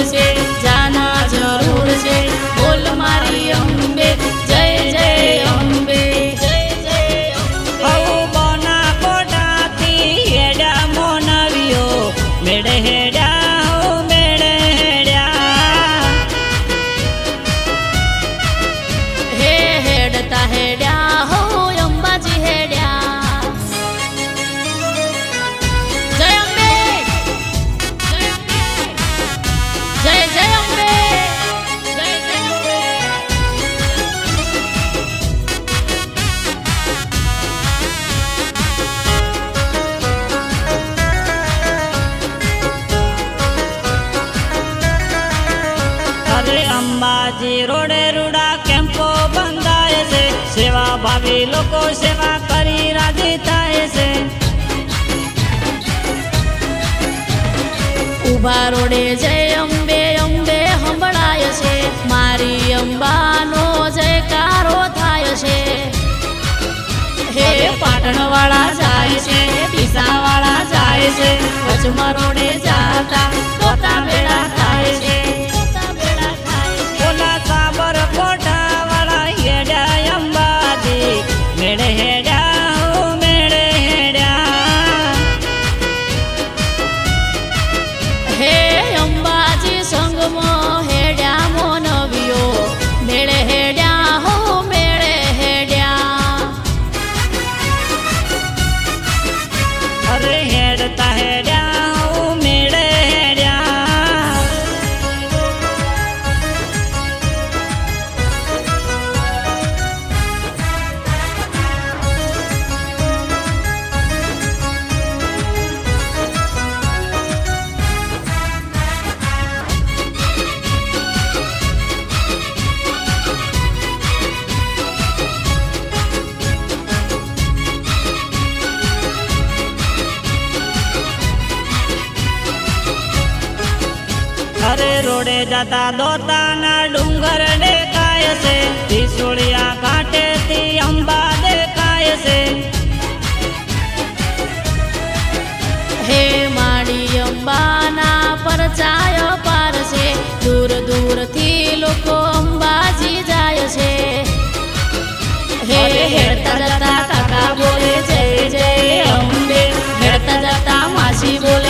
છે જાના જરૂર છે બોલ મારી અંબે જય જય અંબે જય જય અંબે બોના કોટાથી હેડા મોનવ્યો મેળે હેડા મેળે હેડ્યા હે હેડતા હેડ્યા હો અંબાજી હેડ્યા જય અંબે જય જય અંબે જય જય અંબે અરે અંબાજી રોડે રૂડા કેમ્પો બંધાય છે સેવા ભાવી લોકો સેવા કરી રાજી થાય છે ઉભા રોડે જય અંબે અંબે સંભળાય છે મારી અંબાનો જયકારો થાય છે હે પાટણવાળા જાય છે ડીસાવાળા જાય છે વચમાં રોડે જાતા તોતા બેડા થાય છે તોતા બેડા થાય છે ઓલા સાબર કોટા વાળા હેડા અંબાજી મેળે હેડા મેળે હેડ્યા હે અંબાજી સંગમાં હેડ્યા મોનવ્યો મેળે હેડ્યા હો મેળે હેડ્યા અરે હેડતા હેડ્યા મેળે હેડ્યા અરે રોડે જતા દોતાના ડુંગર દેખાય છે ત્રિશુળિયા કાંઠેથી અંબા દેખાય છે હે માડી અંબાના પરચાય પાર છે દૂર દૂરથી લોકો અંબાજી જાય છે હે હેડતા જતા કાકા બોલે જય જય અંબે હેડતા જતા માસી બોલે